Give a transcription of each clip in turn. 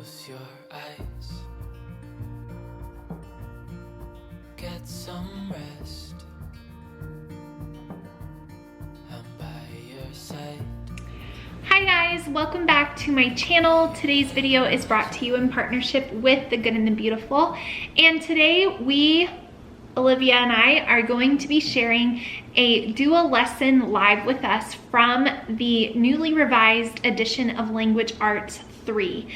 Close your eyes. Get some rest. I'm by your side. Hi guys, welcome back to my channel. Today's video is brought to you in partnership with The Good and the Beautiful. And today Olivia and I are going to be sharing a dual lesson live with us from the newly revised edition of Language Arts 3.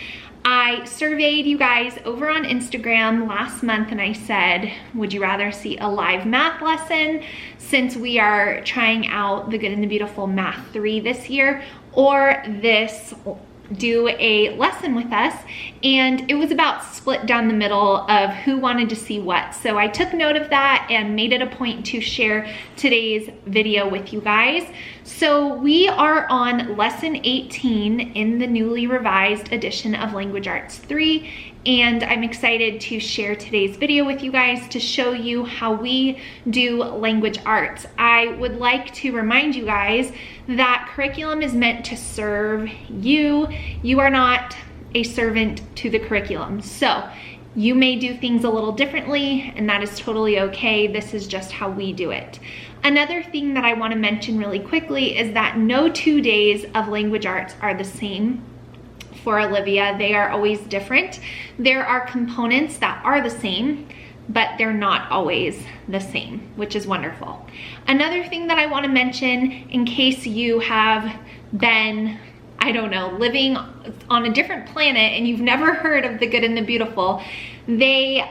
I surveyed you guys over on Instagram last month and I said, would you rather see a live math lesson since we are trying out The Good and the Beautiful Math 3 this year, or do a lesson with us? And it was about split down the middle of who wanted to see what. So I took note of that and made it a point to share today's video with you guys. So we are on lesson 18 in the newly revised edition of Language Arts 3. And I'm excited to share today's video with you guys to show you how we do language arts. I would like to remind you guys that curriculum is meant to serve you. You are not a servant to the curriculum. So you may do things a little differently, and that is totally okay. This is just how we do it. Another thing that I want to mention really quickly is that no 2 days of language arts are the same. For Olivia, they are always different. There are components that are the same, but they're not always the same, which is wonderful. Another thing that I want to mention, in case you have been, I don't know, living on a different planet and you've never heard of The Good and the Beautiful, they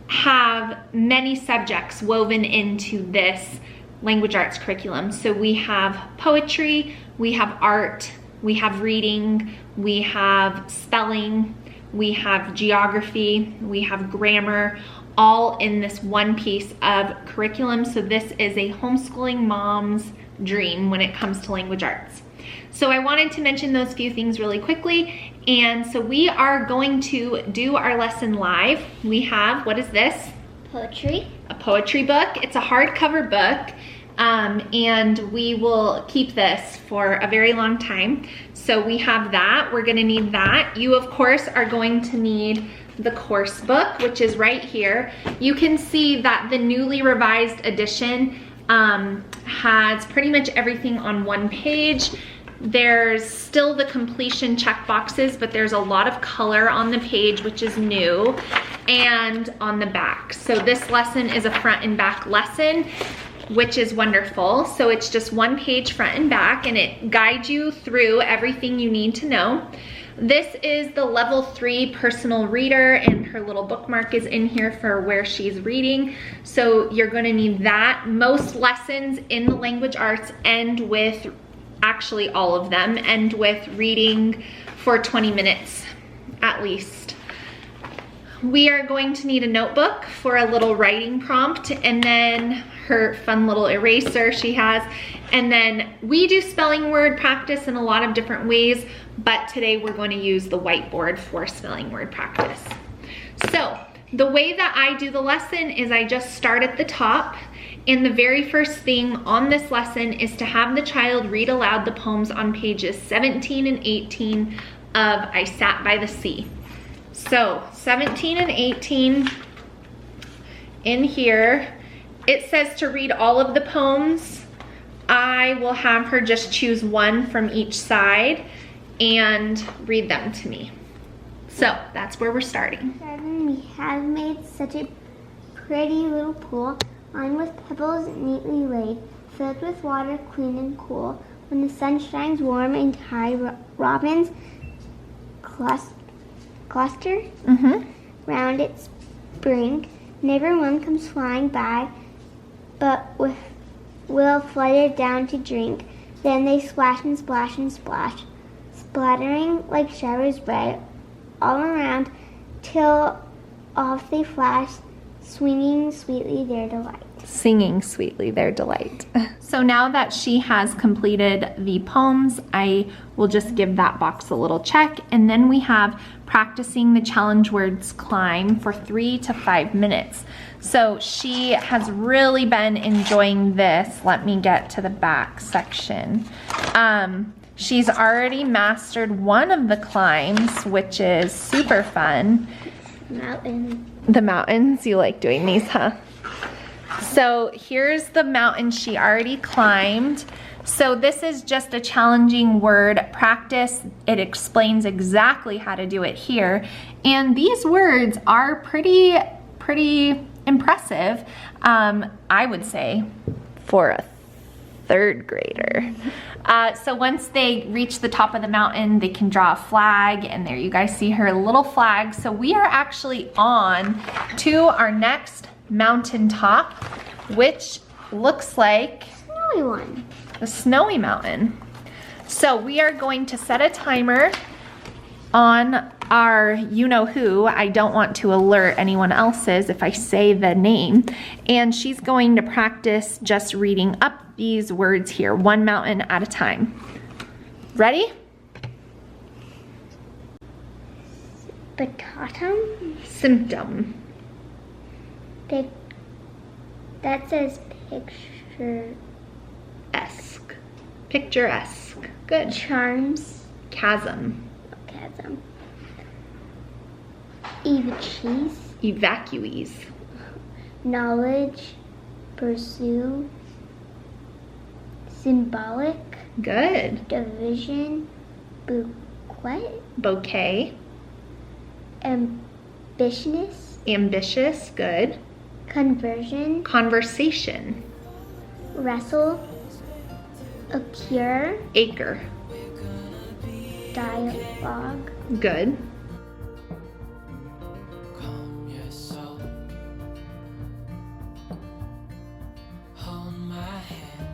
have many subjects woven into this language arts curriculum. So we have poetry, we have art, we have reading, we have spelling, we have geography, we have grammar, all in this one piece of curriculum. So this is a homeschooling mom's dream when it comes to language arts. So I wanted to mention those few things really quickly. And so we are going to do our lesson live. We have, what is this? Poetry. A poetry book. It's a hardcover book. And we will keep this for a very long time. So we have that, we're gonna need that. You of course are going to need the course book, which is right here. You can see that the newly revised edition has pretty much everything on one page. There's still the completion check boxes, but there's a lot of color on the page, which is new, and on the back. So this lesson is a front and back lesson, which is wonderful. So it's just one page front and back, and it guides you through everything you need to know. This is the level 3 personal reader, and her little bookmark is in here for where she's reading. So you're gonna need that. Most lessons in the language arts end with, actually all of them, end with reading for 20 minutes at least. We are going to need a notebook for a little writing prompt, and then her fun little eraser she has. And then we do spelling word practice in a lot of different ways, but today we're going to use the whiteboard for spelling word practice. So the way that I do the lesson is I just start at the top, and the very first thing on this lesson is to have the child read aloud the poems on pages 17 and 18 of I Sat by the Sea. So 17 and 18 in here, it says to read all of the poems. I will have her just choose one from each side and read them to me. So that's where we're starting. We have made such a pretty little pool, lined with pebbles neatly laid, filled with water clean and cool. When the sun shines warm and high, robins cluster round its brink. Never one comes flying by, but will flutter down to drink. Then they splash and splash and splash, splattering like showers bright all around, till off they flash, swinging sweetly their delight. Singing sweetly their delight. So now that she has completed the poems, I will just give that box a little check, and then we have practicing the challenge words climb for 3 to 5 minutes. So she has really been enjoying this. Let me get to the back section. She's already mastered one of the climbs, which is super fun. Mountain. The mountains, you like doing these, huh? So here's the mountain she already climbed. So this is just a challenging word practice. It explains exactly how to do it here. And these words are pretty impressive, I would say, for a third grader. So once they reach the top of the mountain, they can draw a flag, and there you guys see her little flag. So we are actually on to our next mountaintop, which looks like Snowy one. the snowy mountain. So we are going to set a timer on our you-know-who. I don't want to alert anyone else's if I say the name. And she's going to practice just reading up these words here, one mountain at a time. Ready? Bottom. Symptom. That says picturesque. Picturesque. Good. Charms. Chasm. Chasm. Cheese. Evacuees. Knowledge. Pursue. Symbolic. Good. Division. Bouquet. Bouquet. Ambitiousness. Ambitious. Good. Conversion. Conversation. Wrestle. Occur. Acre. Dialogue. Good. Calm your soul. Hold my hand.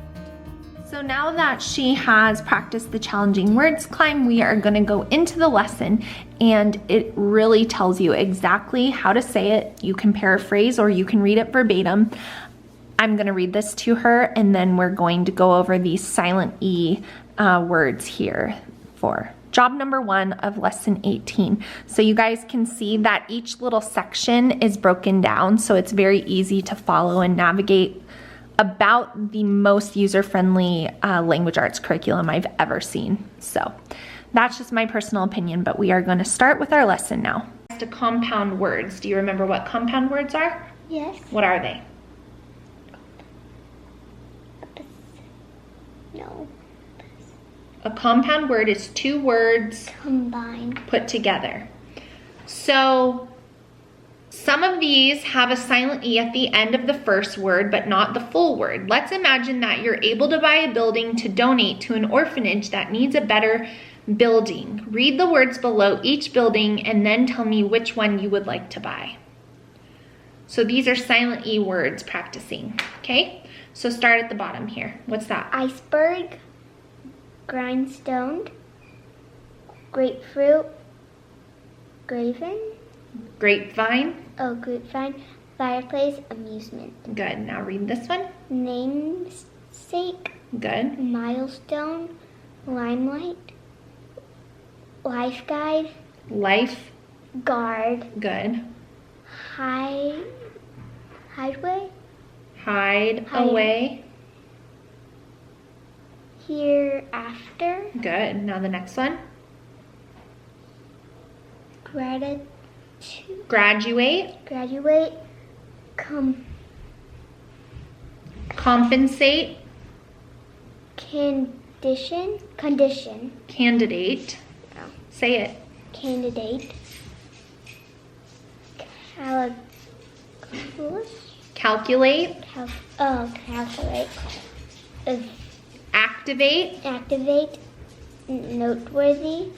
So now that she has practiced the challenging words climb, we are going to go into the lesson, and it really tells you exactly how to say it. You can paraphrase or you can read it verbatim. I'm going to read this to her, and then we're going to go over these silent E words here for job number 1 of lesson 18. So you guys can see that each little section is broken down, so it's very easy to follow and navigate. About the most user-friendly language arts curriculum I've ever seen. So that's just my personal opinion, but we are going to start with our lesson now. To compound words. Do you remember what compound words are? Yes. What are they? No. A compound word is 2 words Combined. put together. So some of these have a silent E at the end of the first word, but not the full word. Let's imagine that you're able to buy a building to donate to an orphanage that needs a better building. Read the words below each building and then tell me which one you would like to buy. So these are silent E words practicing, okay? So start at the bottom here. What's that? Iceberg. Grindstone. Grapefruit. Graven. Grapevine. Oh, grapevine. Fireplace. Amusement. Good. Now read this one. Namesake. Good. Milestone. Limelight. Life guide. Life. Guard. Good. Hideaway. Hide Hide. away. Hereafter. Good. Now the next one. Gratitude. Graduate. Graduate. Compensate. Condition. Candidate. Oh. Say it. Candidate. Calculate. Calculate. Activate. Activate. Noteworthy.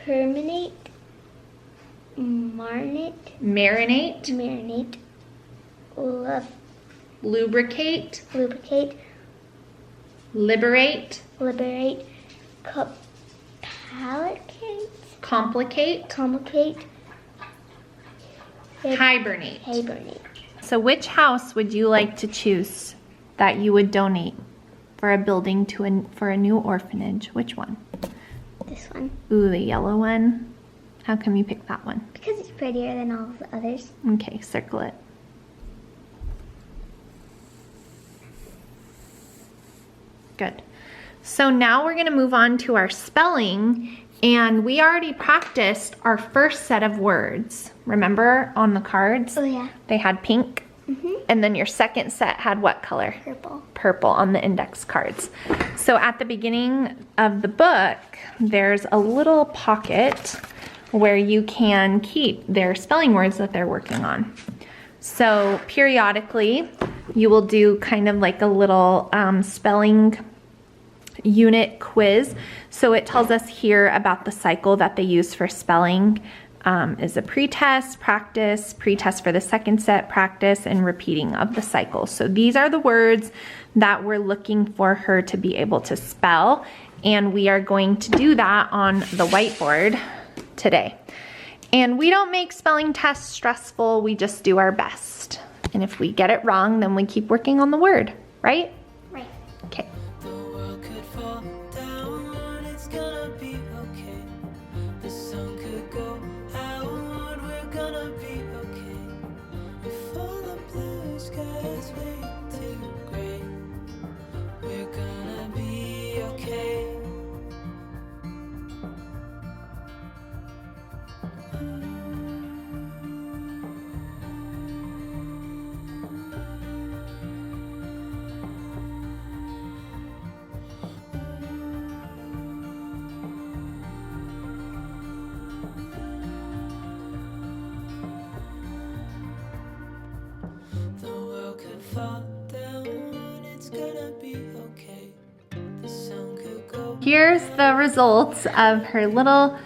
Terminate. Marinate. Marinate. Lubricate. Lubricate. Liberate. Liberate. Complicate. Complicate. Hibernate. Hibernate. So which house would you like to choose that you would donate for a building for a new orphanage? Which one? This one. Ooh, the yellow one. How come you pick that one? Because it's prettier than all of the others. Okay, circle it. Good. So now we're gonna move on to our spelling, and we already practiced our first set of words. Remember on the cards? Oh yeah. They had pink, and then your second set had what color? Purple. Purple on the index cards. So at the beginning of the book, there's a little pocket where you can keep their spelling words that they're working on. So periodically, you will do kind of like a little spelling unit quiz. So it tells us here about the cycle that they use for spelling is a pretest, practice, pretest for the second set, practice, and repeating of the cycle. So these are the words that we're looking for her to be able to spell, and we are going to do that on the whiteboard today. And we don't make spelling tests stressful, we just do our best. And if we get it wrong, then we keep working on the word, right? Right. Okay. The world could fall down, it's gonna be okay. The sun could go out, we're gonna be okay. If all the blue skies way too gray, we're gonna be okay. The world could fall down, it's gonna be okay. The sun could go. Here's the results of her little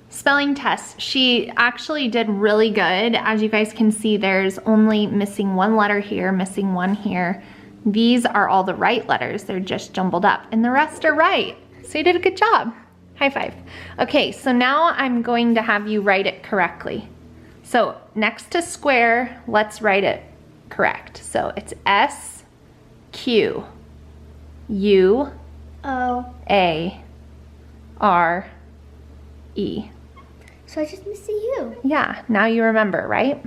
spelling test. She actually did really good. As you guys can see, there's only missing one letter here, missing one here. These are all the right letters. They're just jumbled up, and the rest are right. So you did a good job. High five. Okay, so now I'm going to have you write it correctly. So next to square, let's write it correct. So it's S, Q, U, O. A, R, E. So I just missed a U. Yeah, now you remember, right?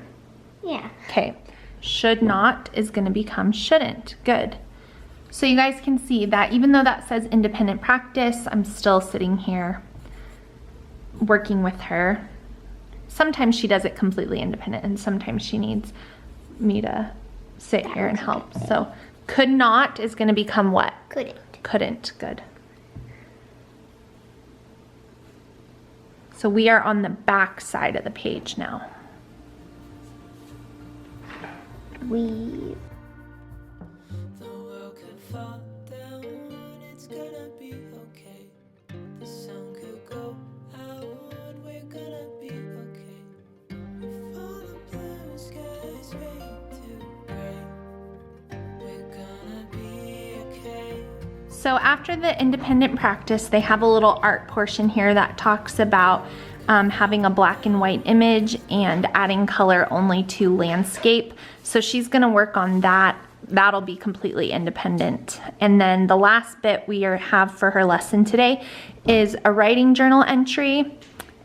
Yeah. Okay, should not is gonna become shouldn't. Good. So you guys can see that even though that says independent practice, I'm still sitting here working with her. Sometimes she does it completely independent, and sometimes she needs me to sit here and help. So could not is gonna become what? Couldn't. Couldn't. Good. So we are on the back side of the page now. We. The world could fall down, it's gonna be okay. The sun could go out, we're gonna be okay. If all the blue skies way too gray, we're gonna be okay. So after the independent practice, they have a little art portion here that talks about having a black and white image and adding color only to landscape. So she's gonna work on that. That'll be completely independent. And then the last bit we have for her lesson today is a writing journal entry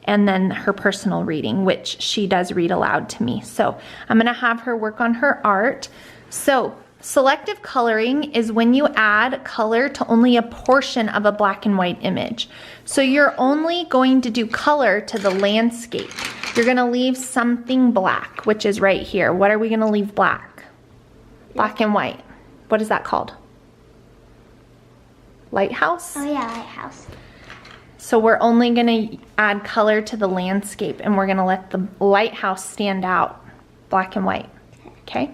and then her personal reading, which she does read aloud to me. So I'm gonna have her work on her art. So selective coloring is when you add color to only a portion of a black and white image. So you're only going to do color to the landscape. You're gonna leave something black, which is right here. What are we gonna leave black? Black and white. What is that called? Lighthouse? Oh yeah, lighthouse. So we're only gonna add color to the landscape, and we're gonna let the lighthouse stand out, black and white, okay?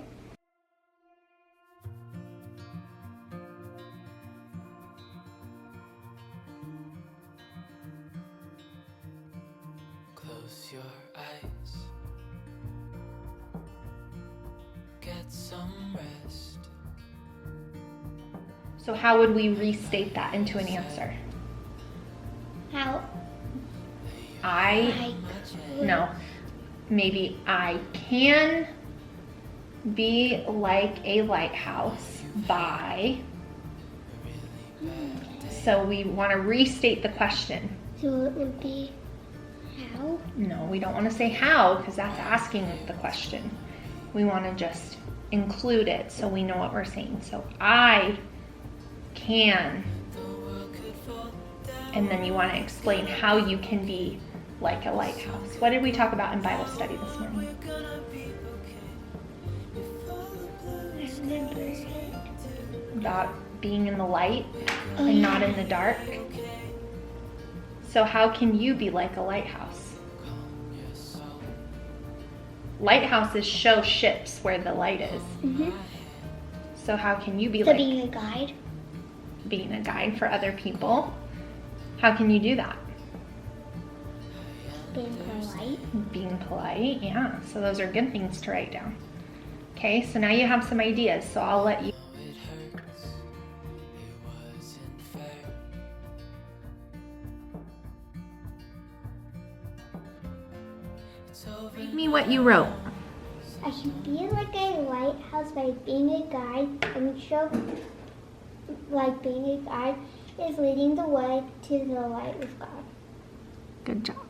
Close your eyes. Get some rest. So how would we restate that into an answer? How? No, maybe I can be like a lighthouse by, so we want to restate the question. So it would be how? No, we don't want to say how because that's asking the question. We want to just include it so we know what we're saying. So I can and then you want to explain how you can be like a lighthouse. What did we talk about in Bible study this morning? About being in the light and not in the dark. So how can you be like a lighthouse? Lighthouses show ships where the light is. So how can you be like being a guide? Being a guide for other people? How can you do that? Being polite. Being polite, yeah. So those are good things to write down. Okay, so now you have some ideas, so I'll let you. Read me what you wrote. I can be like a lighthouse by being a guide and show like being a guide is leading the way to the light with God. Good job.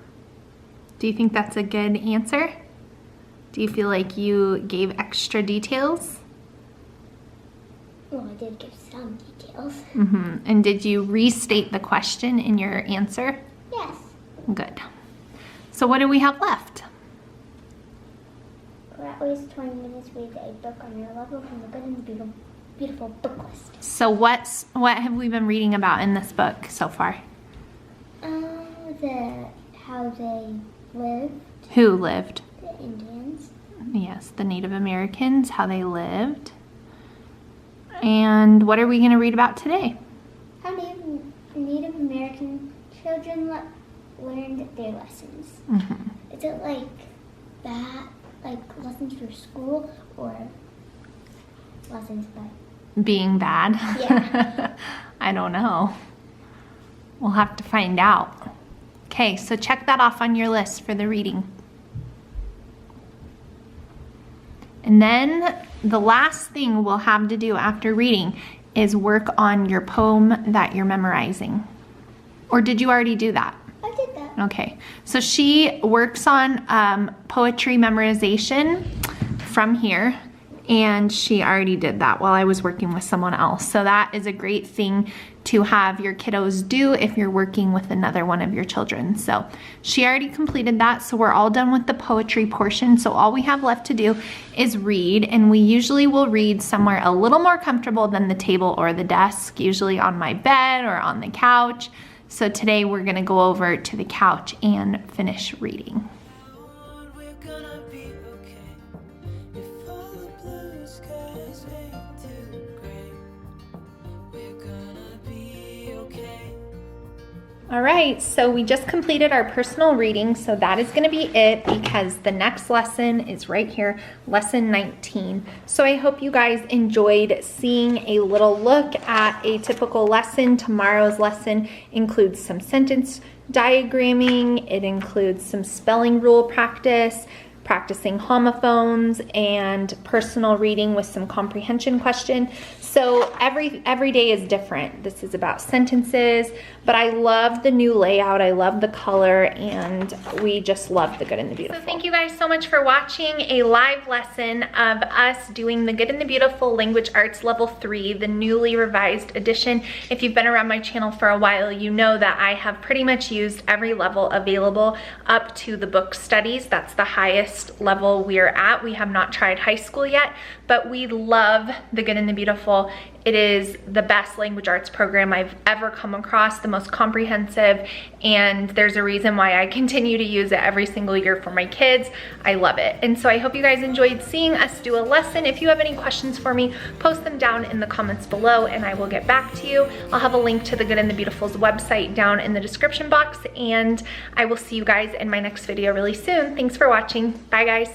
Do you think that's a good answer? Do you feel like you gave extra details? Well, I did give some details. And did you restate the question in your answer? Yes. Good. So what do we have left? For at least 20 minutes, read a book on your level from the Good and the Beautiful book list. So what have we been reading about in this book so far? How they lived. Who lived? The Indians. Yes, the Native Americans, how they lived. And what are we going to read about today? How Native American children learned their lessons. Is it like that, like lessons for school, or lessons by being bad? Yeah. I don't know. We'll have to find out. Okay, so check that off on your list for the reading. And then the last thing we'll have to do after reading is work on your poem that you're memorizing. Or did you already do that? I did that. Okay, so she works on poetry memorization from here, and she already did that while I was working with someone else. So that is a great thing to have your kiddos do if you're working with another one of your children. So she already completed that, so we're all done with the poetry portion. So all we have left to do is read, and we usually will read somewhere a little more comfortable than the table or the desk, usually on my bed or on the couch. So today we're gonna go over to the couch and finish reading. All right, so we just completed our personal reading, so that is gonna be it because the next lesson is right here, lesson 19. So I hope you guys enjoyed seeing a little look at a typical lesson. Tomorrow's lesson includes some sentence diagramming, it includes some spelling rule practice, practicing homophones, and personal reading with some comprehension question. So every day is different. This is about sentences, but I love the new layout. I love the color, and we just love the Good and the Beautiful. So thank you guys so much for watching a live lesson of us doing the Good and the Beautiful Language Arts Level 3, the newly revised edition. If you've been around my channel for a while, you know that I have pretty much used every level available up to the book studies. That's the highest level we're at. We have not tried high school yet, but we love the Good and the Beautiful. It is the best language arts program I've ever come across, the most comprehensive, and there's a reason why I continue to use it every single year for my kids. I love it. And so I hope you guys enjoyed seeing us do a lesson. If you have any questions for me, post them down in the comments below and I will get back to you. I'll have a link to the Good and the Beautiful's website down in the description box, and I will see you guys in my next video really soon. Thanks for watching. Bye guys.